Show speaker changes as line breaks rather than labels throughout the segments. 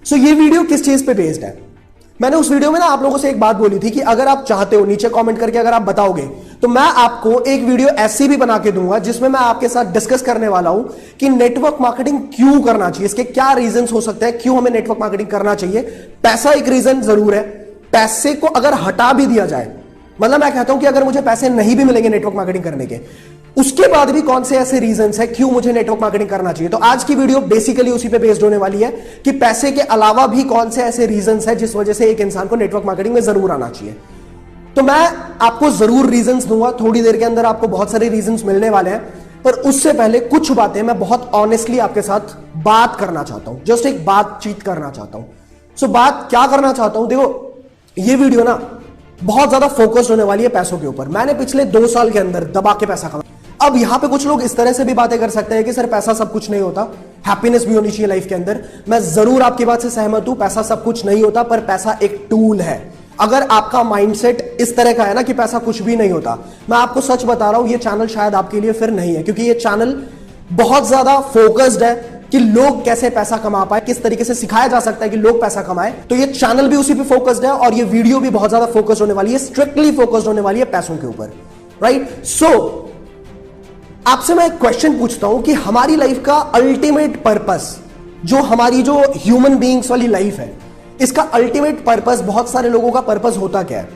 ये वीडियो किस चीज पे बेस्ड है? मैंने उस वीडियो में ना आप लोगों से एक बात बोली थी कि अगर आप चाहते हो नीचे कमेंट करके अगर आप बताओगे तो मैं आपको एक वीडियो ऐसी भी बना के दूंगा जिसमें मैं आपके साथ डिस्कस करने वाला हूं कि नेटवर्क मार्केटिंग क्यों करना चाहिए, इसके क्या रीजंस हो सकते हैं, क्यों हमें नेटवर्क मार्केटिंग करना चाहिए। पैसा एक रीजन जरूर है, पैसे को अगर हटा भी दिया जाए, मतलब मैं कहता हूं कि अगर मुझे पैसे नहीं भी मिलेंगे नेटवर्क मार्केटिंग करने के, उसके बाद भी कौन से ऐसे रीजंस है क्यों मुझे नेटवर्क मार्केटिंग करना चाहिए। तो आज की वीडियो बेसिकली उसी पे बेस्ड होने वाली है कि पैसे के अलावा भी कौन से ऐसे रीजंस है जिस वजह से एक इंसान को नेटवर्क मार्केटिंग में जरूर आना चाहिए। तो मैं आपको जरूर रीजंस दूंगा, थोड़ी देर के अंदर आपको बहुत सारे रीजंस मिलने वाले हैं, पर उससे पहले कुछ बातें मैं बहुत ऑनेस्टली आपके साथ बात करना चाहता हूं, जस्ट एक बातचीत करना चाहता हूं। बात क्या करना चाहता हूं, देखो ये वीडियो ना बहुत ज्यादा फोकस्ड होने वाली है पैसों के ऊपर। मैंने पिछले 2 साल के अंदर दबा के पैसा कमाया। अब यहां पे कुछ लोग इस तरह से भी बातें कर सकते हैं कि सर पैसा सब कुछ नहीं होता, हैप्पीनेस भी होनी चाहिए लाइफ के अंदर। मैं जरूर आपकी बात से सहमत हूं, पैसा सब कुछ नहीं होता, पर पैसा एक टूल है। अगर आपका माइंडसेट इस तरह का है ना कि पैसा कुछ भी नहीं होता, मैं आपको सच बता रहा हूं, ये चैनल शायद आपके लिए फिर नहीं है, क्योंकि ये चैनल बहुत ज्यादा फोकस्ड है कि लोग कैसे पैसा कमा पाए, किस तरीके से सिखाया जा सकता है कि लोग पैसा कमाए। तो ये चैनल भी उसी पे फोकस्ड है और ये वीडियो भी बहुत ज्यादा फोकस्ड होने वाली है, स्ट्रिक्टली फोकस्ड होने वाली है पैसों के ऊपर, राइट। आपसे मैं एक क्वेश्चन पूछता हूं कि हमारी लाइफ का अल्टीमेट पर्पस, जो हमारी जो ह्यूमन बीइंग्स वाली लाइफ है, इसका अल्टीमेट पर्पस, बहुत सारे लोगों का पर्पस होता क्या है?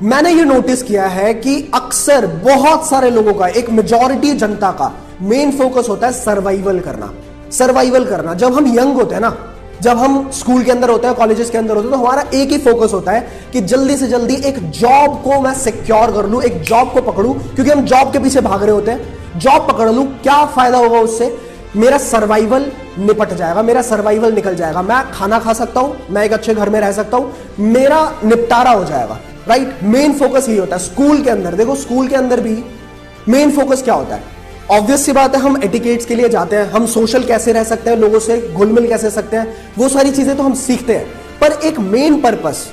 मैंने ये नोटिस किया है कि अक्सर बहुत सारे लोगों का, एक मेजॉरिटी जनता का मेन फोकस होता है सर्वाइवल करना। सर्वाइवल करना, जब हम यंग होते हैं ना, जब हम स्कूल के अंदर होते हैं, कॉलेजेस के अंदर होते हैं, तो हमारा एक ही फोकस होता है कि जल्दी से जल्दी एक जॉब को मैं सिक्योर कर लूं, एक जॉब को पकड़ूं, क्योंकि हम जॉब के पीछे भाग रहे होते हैं। जॉब पकड़ लूं, क्या फायदा होगा उससे? मेरा सर्वाइवल निपट जाएगा, मेरा सर्वाइवल निकल जाएगा, मैं खाना खा सकता हूं, मैं एक अच्छे घर में रह सकता हूं, मेरा निपटारा हो जाएगा, राइट। मेन फोकस यही होता है। स्कूल के अंदर देखो, स्कूल के अंदर भी मेन फोकस क्या होता है? ऑब्वियस सी बात है, हम एटिकेट्स के लिए जाते हैं, हम सोशल कैसे रह सकते हैं, लोगों से घुल मिल कैसे सकते हैं, वो सारी चीजें तो हम सीखते हैं, पर एक मेन पर्पस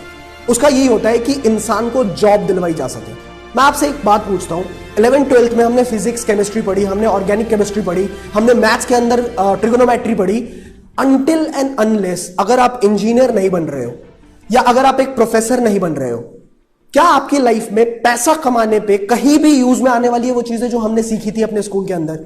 उसका यही होता है कि इंसान को जॉब दिलवाई जा सके। मैं आपसे एक बात पूछता हूं, 11th 12th में हमने फिजिक्स केमिस्ट्री पढ़ी, हमने ऑर्गेनिक केमिस्ट्री पढ़ी, हमने मैथ्स के अंदर ट्रिगोनोमेट्री पढ़ी। अनटिल एंड अनलेस अगर आप इंजीनियर नहीं बन रहे हो या अगर आप एक प्रोफेसर नहीं बन रहे हो, क्या आपकी लाइफ में पैसा कमाने पे कहीं भी यूज में आने वाली है वो चीजें जो हमने सीखी थी अपने स्कूल के अंदर?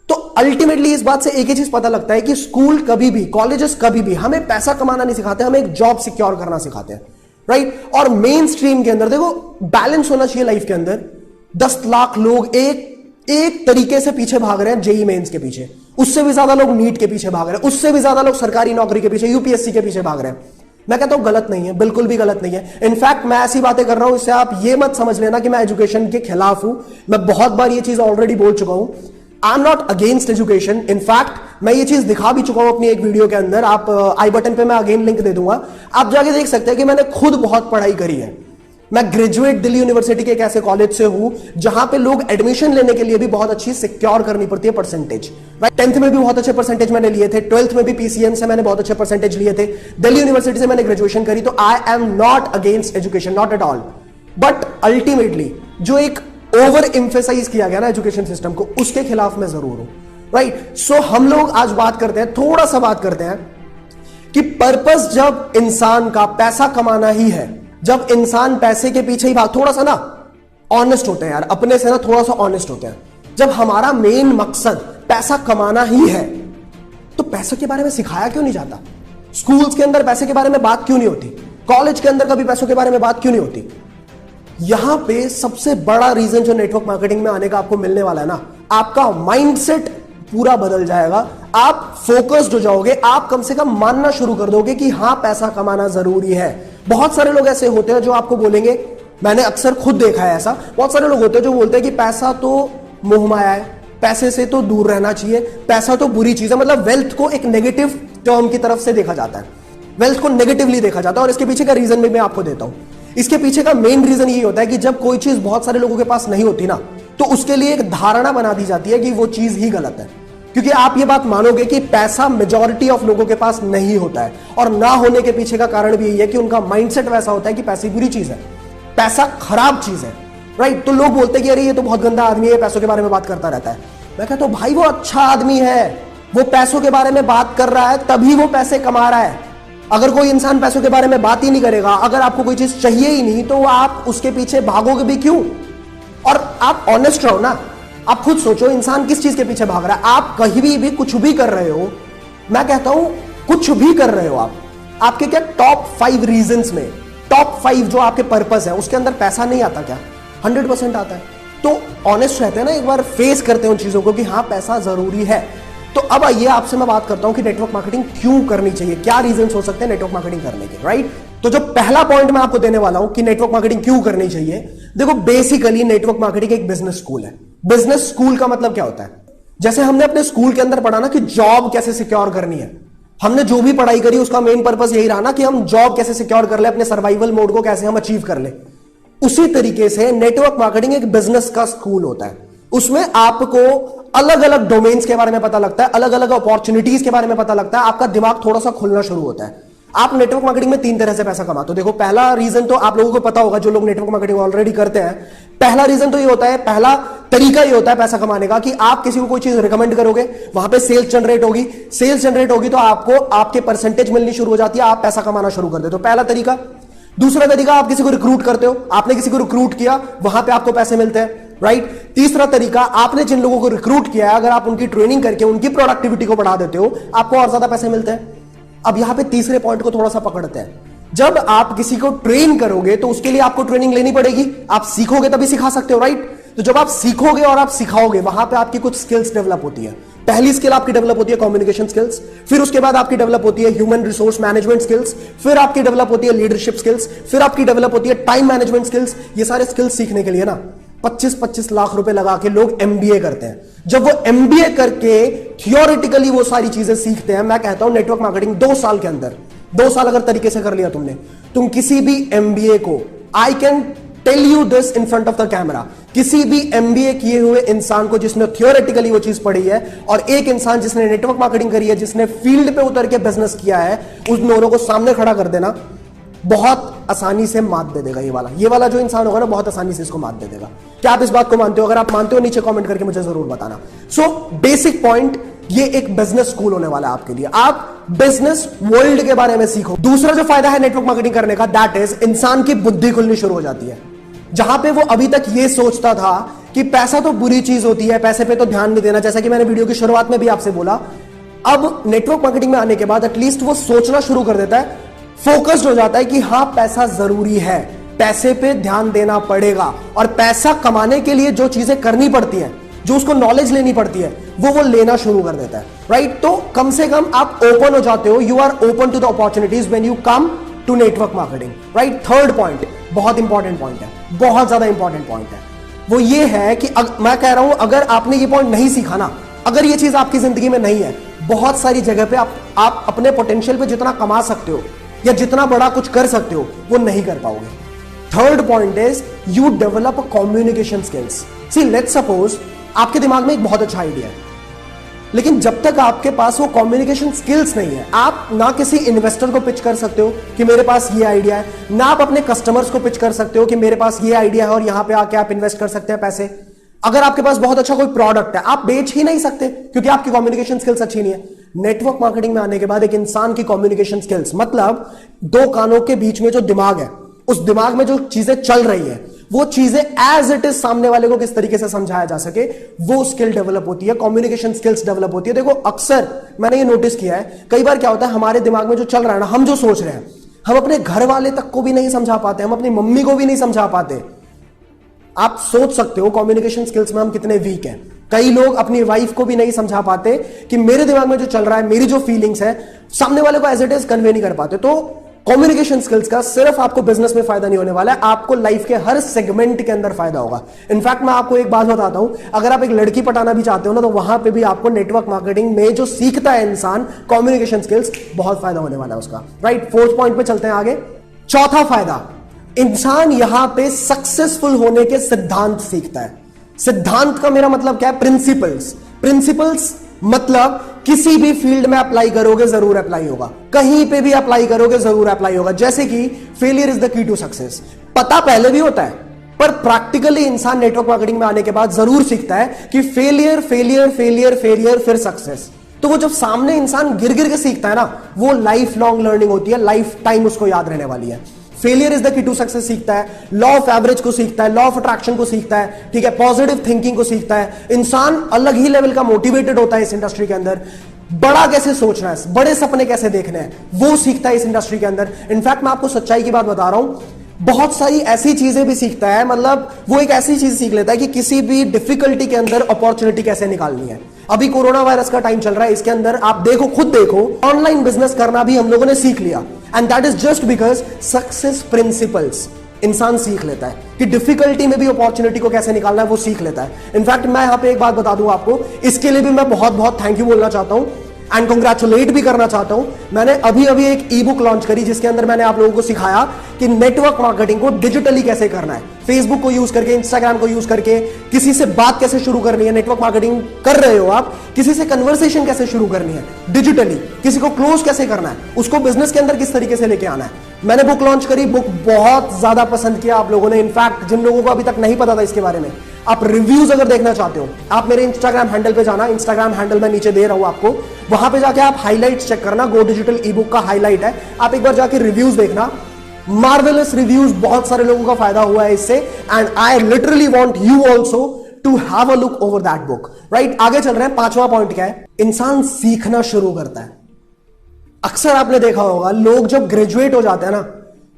तो अल्टीमेटली इस बात से एक ही चीज पता लगता है कि स्कूल कभी भी, कॉलेजेस कभी भी हमें पैसा कमाना नहीं सिखाते, हमें एक जॉब सिक्योर करना सिखाते हैं, राइट। और मेन स्ट्रीम के अंदर देखो, बैलेंस होना चाहिए लाइफ के अंदर। 10 लाख लोग एक तरीके से पीछे भाग रहे हैं जेईई मेंस के पीछे, उससे भी ज्यादा लोग नीट के पीछे भाग रहे हैं, उससे भी ज्यादा लोग सरकारी नौकरी के पीछे, यूपीएससी के पीछे भाग रहे हैं। मैं कहता हूं गलत नहीं है, बिल्कुल भी गलत नहीं है। इनफैक्ट मैं ऐसी बातें कर रहा हूं, इससे आप ये मत समझ लेना कि मैं एजुकेशन के खिलाफ हूं। मैं बहुत बार ये चीज ऑलरेडी बोल चुका हूं, I am not against education. In fact मैं ये चीज दिखा भी चुका हूं अपनी एक वीडियो के अंदर, आप आई बटन पे मैं अगेन लिंक दे दूंगा, आप जाके देख सकते हैं कि मैंने खुद बहुत पढ़ाई करी है। मैं ग्रेजुएट दिल्ली यूनिवर्सिटी के एक ऐसे कॉलेज से हूं जहां पे लोग एडमिशन लेने के लिए भी बहुत अच्छी सिक्योर करनी पड़ती है परसेंटेज, राइट। 10th में भी बहुत अच्छे परसेंटेज मैंने लिए थे, 12th में भी पीसीएम से मैंने बहुत अच्छे परसेंटेज लिए थे, दिल्ली यूनिवर्सिटी से मैंने ग्रेजुएशन करी। तो I am not against education, not at all, but ultimately जो एक ओवर एम्फेसाइज किया गया ना एजुकेशन सिस्टम को, उसके खिलाफ मैं जरूर हूं, राइट। सो हम लोग आज बात करते हैं, थोड़ा सा बात करते हैं कि पर्पस जब इंसान का पैसा कमाना ही है, जब इंसान पैसे के पीछे ही भाग, थोड़ा सा ना ऑनेस्ट होते हैं यार, अपने से ना थोड़ा सा ऑनेस्ट होते हैं। जब हमारा मेन मकसद पैसा कमाना ही है, तो पैसों के बारे में सिखाया क्यों नहीं जाता? स्कूल्स के अंदर पैसे के बारे में बात क्यों नहीं होती? कॉलेज के अंदर कभी पैसों के बारे में बात क्यों नहीं होती? यहां पे सबसे बड़ा रीजन जो नेटवर्क मार्केटिंग में आने का आपको मिलने वाला है ना, आपका माइंडसेट पूरा बदल जाएगा, आप फोकस्ड हो जाओगे, आप कम से कम मानना शुरू कर दोगे कि हां पैसा कमाना जरूरी है। बहुत सारे लोग ऐसे होते हैं जो आपको बोलेंगे, मैंने अक्सर खुद देखा है ऐसा, बहुत सारे लोग होते हैं जो बोलते हैं कि पैसा तो मोह माया है, पैसे से तो दूर रहना चाहिए, पैसा तो बुरी चीज है। मतलब वेल्थ को एक नेगेटिव टर्म की तरफ से देखा जाता है, वेल्थ को नेगेटिवली देखा जाता है। और इसके पीछे का रीजन भी मैं आपको देता हूं। इसके पीछे का मेन रीजन ये होता है कि जब कोई चीज बहुत सारे लोगों के पास नहीं होती ना, तो उसके लिए एक धारणा बना दी जाती है कि वो चीज ही गलत है, क्योंकि आप ये बात मानोगे कि पैसा मेजॉरिटी ऑफ लोगों के पास नहीं होता है, और ना होने के पीछे का कारण भी यही है कि उनका माइंडसेट वैसा होता है कि पैसे बुरी चीज है, पैसा खराब चीज है, राइट। तो लोग बोलते हैं कि अरे ये तो बहुत गंदा आदमी है, पैसों के बारे में बात करता रहता है। मैं कहता हूं भाई वो अच्छा आदमी है, वो पैसों के बारे में बात कर रहा है तभी वो पैसे कमा रहा है, अगर कोई इंसान पैसों के बारे में बात ही नहीं करेगा, अगर आपको कोई चीज चाहिए ही नहीं, तो आप उसके पीछे भागोगे भी क्यों? और आप ऑनेस्ट रहो ना, आप खुद सोचो इंसान किस चीज के पीछे भाग रहा है। आप कहीं भी कुछ भी कर रहे हो, मैं कहता हूं कुछ भी कर रहे हो आप, आपके क्या टॉप 5 रीजंस में, टॉप 5 जो आपके पर्पस है उसके अंदर पैसा नहीं आता क्या? 100% आता है। तो ऑनेस्ट रहते हैं ना, एक बार फेस करते हैं उन चीजों को कि हाँ पैसा जरूरी है। तो अब आइए आपसे मैं बात करता हूं कि नेटवर्क मार्केटिंग क्यों करनी चाहिए, क्या रीजंस हो सकते हैं नेटवर्क मार्केटिंग करने के, राइट? तो जो पहला पॉइंट मैं आपको देने वाला हूं कि नेटवर्क मार्केटिंग क्यों करनी चाहिए, देखो बेसिकली नेटवर्क मार्केटिंग एक बिजनेस स्कूल है। बिजनेस स्कूल का मतलब क्या होता है? जैसे हमने अपने स्कूल के अंदर पढ़ा ना कि जॉब कैसे सिक्योर करनी है, हमने जो भी पढ़ाई करी उसका मेन पर्पस यही रहा ना कि हम जॉब कैसे सिक्योर कर ले, अपने सर्वाइवल मोड को कैसे हम अचीव कर ले। उसी तरीके से नेटवर्क मार्केटिंग एक बिजनेस का स्कूल होता है। उसमें आपको अलग अलग डोमेन्स के बारे में पता लगता है, अलग अलग अपॉर्चुनिटीज के बारे में पता लगता है, आपका दिमाग थोड़ा सा खुलना शुरू होता है। आप नेटवर्क मार्केटिंग में 3 तरह से पैसा कमाते हो। देखो पहला रीजन तो आप लोगों को पता होगा, जो लोग नेटवर्क मार्केटिंग ऑलरेडी करते हैं। पहला रीजन तो ये होता है, पहला तरीका ये होता है पैसा कमाने का कि आप किसी को कोई चीज रिकमेंड करोगे, वहां पे सेल्स जनरेट होगी, सेल्स जनरेट होगी तो आपको आपके परसेंटेज मिलनी शुरू हो जाती है, आप पैसा कमाना शुरू कर देते हो। पहला तरीका। दूसरा तरीका, आप किसी को रिक्रूट करते हो, आपने किसी को रिक्रूट किया, वहां पे आपको पैसे मिलते हैं, राइट? तीसरा तरीका, आपने जिन लोगों को रिक्रूट किया है, अगर आप उनकी ट्रेनिंग करके उनकी प्रोडक्टिविटी को बढ़ा देते हो, आपको और ज्यादा पैसे मिलते हैं। अब यहां पे तीसरे पॉइंट को थोड़ा सा पकड़ते हैं। जब आप किसी को ट्रेन करोगे तो उसके लिए आपको ट्रेनिंग लेनी पड़ेगी, आप सीखोगे तभी सिखा सकते हो, राइट? तो जब आप सीखोगे और आप सिखाओगे, वहां पे आपकी कुछ स्किल्स डेवलप होती है। पहली स्किल आपकी डेवलप होती है कम्युनिकेशन स्किल्स, फिर उसके बाद आपकी डेवलप होती है ह्यूमन रिसोर्स मैनेजमेंट स्किल्स, फिर आपकी डेवलप होती है लीडरशिप स्किल्स, फिर आपकी डेवलप होती है टाइम मैनेजमेंट स्किल्स। ये सारे स्किल्स सीखने के लिए ना 25-25 लाख रुपए लगा के लोग एमबीए करते हैं। जब वो एमबीए करके थियोरेटिकली वो सारी चीजें सीखते हैं, मैं कहता हूं नेटवर्क मार्केटिंग 2 साल के अंदर, 2 साल अगर तरीके से कर लिया तुमने, तुम किसी भी एमबीए को, I can tell you this in front of the camera, किसी भी एमबीए किए हुए इंसान को जिसने थियोरेटिकली वो चीज पढ़ी है और एक इंसान जिसने नेटवर्क मार्केटिंग करी है, जिसने फील्ड पे उतर के बिजनेस किया है, उन दोनों को सामने खड़ा कर देना, बहुत आसानी से मात दे देगा। ये वाला जो इंसान होगा ना, बहुत आसानी से इसको मात दे देगा। क्या आप इस बात को मानते हो? अगर आप मानते हो नीचे कमेंट करके मुझे जरूर बताना। सो बेसिक पॉइंट, ये एक बिजनेस स्कूल होने वाला है आपके लिए। आप बिजनेस वर्ल्ड के बारे में सीखो। दूसरा जो फायदा है नेटवर्क मार्केटिंग करने का, दैट इज इंसान की बुद्धि खुलनी शुरू हो जाती है। जहां पे वो अभी तक ये सोचता था कि पैसा तो बुरी चीज होती है, पैसे पे तो ध्यान नहीं देना, जैसा कि मैंने वीडियो की शुरुआत में भी आपसे बोला, अब नेटवर्क मार्केटिंग में आने के बाद एटलीस्ट वो सोचना शुरू कर देता है, फोकस्ड हो जाता है कि हां पैसा जरूरी है, पैसे पे ध्यान देना पड़ेगा, और पैसा कमाने के लिए जो चीजें करनी पड़ती है, जो उसको नॉलेज लेनी पड़ती है, वो लेना शुरू कर देता है, राइट? तो कम से कम आप ओपन हो जाते हो, you are open to the opportunities when you come to network marketing, right? Third point बहुत इंपॉर्टेंट पॉइंट है, बहुत ज्यादा इंपॉर्टेंट पॉइंट है। वो ये है कि मैं कह रहा हूं, अगर आपने ये पॉइंट नहीं सीखा ना, अगर ये चीज आपकी जिंदगी में नहीं है, बहुत सारी जगह पे आप अपने पोटेंशियल पे जितना कमा सकते हो या जितना बड़ा कुछ कर सकते हो, वो नहीं कर पाओगे। Third point is you develop communication skills. See let's suppose आपके दिमाग में एक बहुत अच्छा आइडिया है, लेकिन जब तक आपके पास वो कम्युनिकेशन स्किल्स नहीं है, आप ना किसी इन्वेस्टर को पिच कर सकते हो कि मेरे पास ये आइडिया है, ना आप अपने कस्टमर्स को पिच कर सकते हो कि मेरे पास ये आइडिया है और यहां पे आके आप इन्वेस्ट कर सकते हैं पैसे। अगर आपके पास बहुत अच्छा कोई प्रोडक्ट है, आप बेच ही नहीं सकते क्योंकि आपकी कम्युनिकेशन स्किल्स अच्छी नहीं है। नेटवर्क मार्केटिंग में आने के बाद एक इंसान की कम्युनिकेशन स्किल्स, मतलब 2 कानों के बीच में जो दिमाग है, उस दिमाग में जो चीजें चल रही है, वो चीजें एज इट इज सामने वाले को किस तरीके से समझाया जा सके, वो स्किल डेवलप होती है, कम्युनिकेशन स्किल्स डेवलप होती है। देखो अक्सर मैंने ये नोटिस किया है, कई बार क्या होता है, हमारे दिमाग में जो चल रहा है ना, हम जो सोच रहे हैं, हम अपने घर वाले तक को भी नहीं समझा पाते, हम अपनी मम्मी को भी नहीं समझा पाते। आप सोच सकते हो कम्युनिकेशन स्किल्स में हम कितने वीक हैं। कई लोग अपनी वाइफ को भी नहीं समझा पाते कि मेरे दिमाग में जो चल रहा है, मेरी जो फीलिंग्स है, सामने वाले को एज इट इज कन्वे नहीं कर पाते। तो कम्युनिकेशन स्किल्स का सिर्फ आपको बिजनेस में फायदा नहीं होने वाला है, आपको लाइफ के हर सेगमेंट के अंदर फायदा होगा। इनफैक्ट मैं आपको एक बात बताता हूं, अगर आप एक लड़की पटाना भी चाहते हो ना, तो वहां पे भी आपको नेटवर्क मार्केटिंग में जो सीखता है इंसान कम्युनिकेशन स्किल्स, बहुत फायदा होने वाला है उसका, राइट? 4th पॉइंट पे चलते हैं आगे। चौथा फायदा, इंसान यहां पे सक्सेसफुल होने के सिद्धांत सीखता है। सिद्धांत का मेरा मतलब क्या है? प्रिंसिपल्स। प्रिंसिपल्स मतलब किसी भी फील्ड में अप्लाई करोगे जरूर अप्लाई होगा, कहीं पे भी अप्लाई करोगे जरूर अप्लाई होगा। जैसे कि failure is the key to success, पता पहले भी होता है, पर प्रैक्टिकली इंसान नेटवर्क मार्केटिंग में आने के बाद जरूर सीखता है कि फेलियर फेलियर फेलियर फेलियर फिर सक्सेस। तो वो जब सामने इंसान गिर गिर के सीखता है ना, वो लाइफ लॉन्ग लर्निंग होती है, लाइफ टाइम उसको याद रहने वाली है। Failure is the key to success सीखता है, लॉ ऑफ एवरेज को सीखता है, लॉ ऑफ अट्रैक्शन को सीखता है, ठीक है, पॉजिटिव थिंकिंग को सीखता है। इंसान अलग ही लेवल का मोटिवेटेड होता है इस इंडस्ट्री के अंदर। बड़ा कैसे सोचना है, बड़े सपने कैसे देखने हैं, वो सीखता है इस इंडस्ट्री के अंदर। इनफैक्ट मैं आपको सच्चाई की बात बता रहा हूं, बहुत सारी ऐसी चीजें भी सीखता है, मतलब वो एक ऐसी चीज सीख लेता है कि किसी भी डिफिकल्टी के अंदर अपॉर्चुनिटी कैसे निकालनी है। अभी कोरोना वायरस का टाइम चल रहा है, इसके अंदर आप देखो, खुद देखो, ऑनलाइन बिजनेस करना भी हम लोगों ने सीख लिया। And that is just because success principles इंसान सीख लेता है कि डिफिकल्टी में भी अपॉर्चुनिटी को कैसे निकालना है, वो सीख लेता है। इनफैक्ट मैं यहां पे एक बात बता दूं आपको, इसके लिए भी मैं बहुत बहुत थैंक यू बोलना चाहता हूं एंड कंग्रेचुलेट भी करना चाहता हूं। मैंने अभी अभी एक ई बुक लॉन्च करी जिसके अंदर मैंने आप लोगों को सिखाया कि नेटवर्क मार्केटिंग को डिजिटली कैसे करना है, फेसबुक को यूज करके, इंस्टाग्राम को यूज करके किसी से बात कैसे शुरू करनी है। नेटवर्क मार्केटिंग कर रहे हो आप, किसी से कन्वर्सेशन कैसे शुरू करनी है डिजिटली, किसी को क्लोज कैसे करना है, उसको बिजनेस के अंदर किस तरीके से लेके आना है। मैंने बुक लॉन्च करी, बुक बहुत ज्यादा पसंद किया आप लोगों ने। इनफैक्ट जिन लोगों को अभी तक नहीं पता था इसके बारे में, आप रिव्यूज अगर देखना चाहते हो, आप मेरे इंस्टाग्राम हैंडल पे जाना, इंस्टाग्राम हैंडल मैं नीचे दे रहा हूं आपको, वहां पे जाके आप हाइलाइट्स चेक करना, गो डिजिटल ई बुक का हाईलाइट है, आप एक बार जाके रिव्यूज देखना। मार्वेलस रिव्यूज, बहुत सारे लोगों का फायदा हुआ है इससे। And I literally want you also to have a look over that book, right. आगे चल रहे हैं, पांचवा पॉइंट क्या है, इंसान सीखना शुरू करता है। अक्सर आपने देखा होगा, लोग जब ग्रेजुएट हो जाते हैं ना,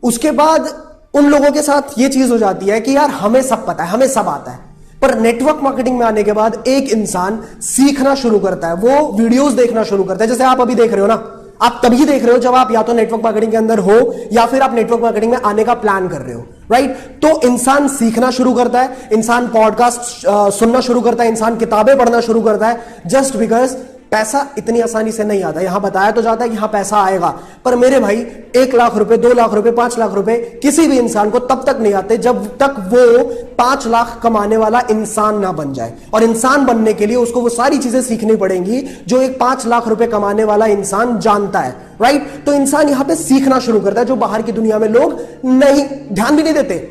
उसके बाद उन लोगों के साथ ये चीज हो जाती है कि यार हमें सब पता है, हमें सब आता है। पर नेटवर्क मार्केटिंग में आने के बाद एक इंसान सीखना शुरू करता है, वो वीडियोस देखना शुरू करता है। जैसे आप अभी देख रहे हो ना, आप तभी देख रहे हो जब आप या तो नेटवर्क मार्केटिंग के अंदर हो या फिर आप नेटवर्क मार्केटिंग में आने का प्लान कर रहे हो, राइट। तो इंसान सीखना शुरू करता है, इंसान पॉडकास्ट सुनना शुरू करता है, इंसान किताबें पढ़ना शुरू करता है, जस्ट बिकॉज पैसा इतनी आसानी से नहीं आता। यहां बताया तो जाता है कि हाँ पैसा आएगा, पर मेरे भाई 1 लाख रुपए, 2 लाख रुपए, 5 लाख रुपए किसी भी इंसान को तब तक नहीं आते जब तक वो 5 लाख कमाने वाला इंसान ना बन जाए। और इंसान बनने के लिए उसको वो सारी चीजें सीखनी पड़ेंगी जो एक 5 लाख रुपए कमाने वाला इंसान जानता है, राइट। तो इंसान यहां पे सीखना शुरू करता है, जो बाहर की दुनिया में लोग नहीं ध्यान भी नहीं देते।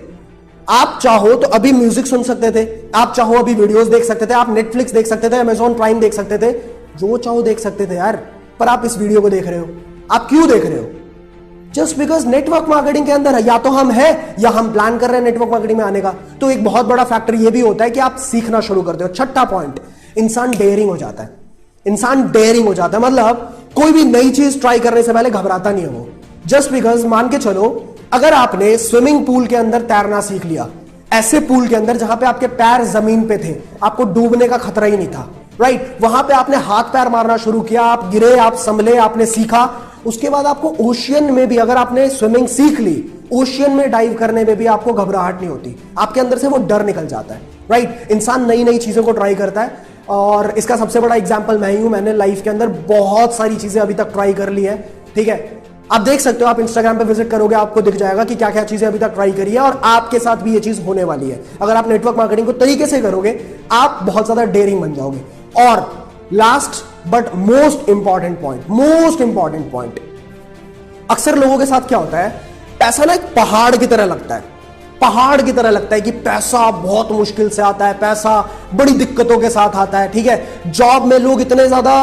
आप चाहो तो अभी म्यूजिक सुन सकते थे, आप चाहो अभी वीडियोस देख सकते थे, आप नेटफ्लिक्स देख सकते थे, अमेजॉन प्राइम देख सकते थे, जो चाहो देख सकते थे यार। पर आप इस वीडियो को देख रहे हो, आप क्यों देख रहे हो? जस्ट बिकॉज नेटवर्क मार्केटिंग के अंदर है, या तो हम हैं या हम प्लान कर रहे हैं नेटवर्क मार्केटिंग में आने का। तो एक बहुत बड़ा फैक्टर यह भी होता है कि आप सीखना शुरू करते हो। छठा पॉइंट, इंसान डेयरिंग हो जाता है। इंसान डेयरिंग हो जाता है मतलब कोई भी नई चीज ट्राई करने से पहले घबराता नहीं है वो। जस्ट बिकॉज मान के चलो, अगर आपने स्विमिंग पूल के अंदर तैरना सीख लिया, ऐसे पूल के अंदर जहां पे आपके पैर जमीन पे थे, आपको डूबने का खतरा ही नहीं था, राइट। वहां पे आपने हाथ पैर मारना शुरू किया, आप गिरे, आप संभले, आपने सीखा। उसके बाद आपको ओशियन में भी, अगर आपने स्विमिंग सीख ली, ओशियन में डाइव करने में भी आपको घबराहट नहीं होती, आपके अंदर से वो डर निकल जाता है, राइट। इंसान नई नई चीजों को ट्राई करता है, और इसका सबसे बड़ा एग्जाम्पल मैं ही हूं। मैंने लाइफ के अंदर बहुत सारी चीजें अभी तक ट्राई कर ली है, ठीक है। आप देख सकते हो, आप इंस्टाग्राम पे विजिट करोगे, आपको दिख जाएगा कि क्या क्या चीजें अभी तक ट्राई करी है, और आपके साथ भी ये चीज होने वाली है। अगर आप नेटवर्क मार्केटिंग को तरीके से करोगे, आप बहुत ज्यादा डेयरिंग बन जाओगे। और last but most important point, अक्सर लोगों के साथ क्या होता है, पैसा ना एक पहाड़ की तरह लगता है। पहाड़ की तरह लगता है कि पैसा बहुत मुश्किल से आता है, पैसा बड़ी दिक्कतों के साथ आता है, ठीक है। जॉब में लोग इतने ज्यादा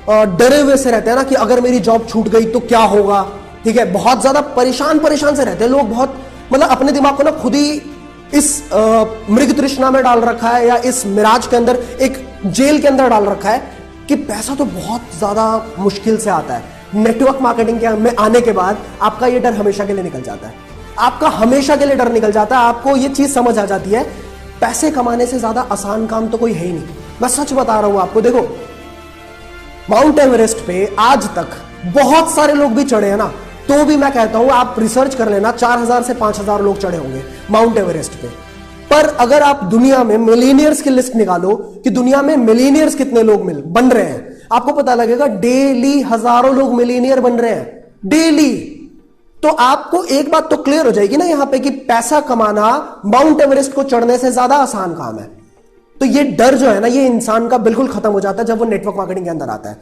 डरे हुए से रहते हैं ना कि अगर मेरी जॉब छूट गई तो क्या होगा, ठीक है। बहुत ज्यादा परेशान से रहते हैं लोग, बहुत मतलब अपने दिमाग को ना खुद ही इस मृग तृष्णा में डाल रखा है, या इस मिराज के अंदर, एक जेल के अंदर डाल रखा है कि पैसा तो बहुत ज्यादा मुश्किल से आता है। नेटवर्क मार्केटिंग में आने के बाद आपका ये डर हमेशा के लिए निकल जाता है, आपका हमेशा के लिए डर निकल जाता है। आपको ये चीज समझ आ जाती है, पैसे कमाने से ज्यादा आसान काम तो कोई है ही नहीं। मैं सच बता रहा हूं आपको। देखो, माउंट एवरेस्ट पे आज तक बहुत सारे लोग भी चढ़े हैं ना, तो भी मैं कहता हूं आप रिसर्च कर लेना, 4000 से 5000 लोग चढ़े होंगे माउंट एवरेस्ट पे। पर अगर आप दुनिया में मिलीनियर्स की लिस्ट निकालो कि दुनिया में मिलीनियर्स कितने लोग बन रहे हैं, आपको पता लगेगा डेली हजारों लोग मिलीनियर बन रहे हैं, डेली। तो आपको एक बात तो क्लियर हो जाएगी ना यहां पे कि पैसा कमाना माउंट एवरेस्ट को चढ़ने से ज्यादा आसान काम है। तो ये डर जो है ना, ये इंसान का बिल्कुल खत्म हो जाता है जब वो नेटवर्क मार्केटिंग के अंदर आता है।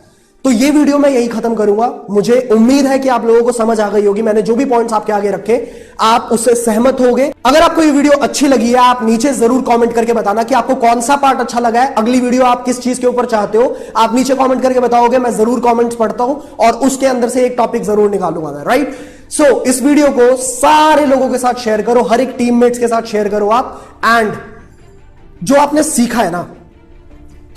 तो ये वीडियो मैं यही खत्म करूंगा। मुझे उम्मीद है कि आप लोगों को समझ आ गई होगी। मैंने जो भी पॉइंट्स आपके आगे रखे आप उससे सहमत होगे। अगर आपको ये वीडियो अच्छी लगी है आप नीचे जरूर कमेंट करके बताना कि आपको कौन सा पार्ट अच्छा लगा है, अगली वीडियो आप किस चीज के ऊपर चाहते हो। आप नीचे कमेंट करके बताओगे, मैं जरूर कमेंट्स पढ़ता हूं और उसके अंदर से एक टॉपिक जरूर निकालूंगा मैं, राइट। सो इस वीडियो को सारे लोगों के साथ शेयर करो, हर एक टीममेट्स के साथ शेयर करो आप। एंड जो आपने सीखा है ना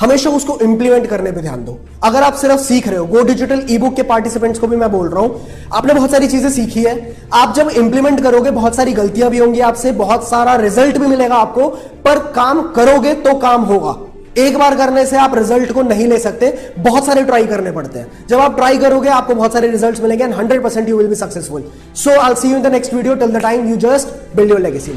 हमेशा उसको इंप्लीमेंट करने पे ध्यान दो। अगर आप सिर्फ सीख रहे हो, गो डिजिटल ई बुक के पार्टिसिपेंट्स को भी मैं बोल रहा हूं, आपने बहुत सारी चीजें सीखी है, आप जब इंप्लीमेंट करोगे बहुत सारी गलतियां भी होंगी आपसे, बहुत सारा रिजल्ट भी मिलेगा आपको, पर काम करोगे तो काम होगा। एक बार करने से आप रिजल्ट को नहीं ले सकते, बहुत सारे ट्राई करने पड़ते हैं। जब आप ट्राई करोगे आपको बहुत सारे रिजल्ट्स मिलेंगे and 100% you will be successful. So I will see you in the next video. Till the time you just build your legacy.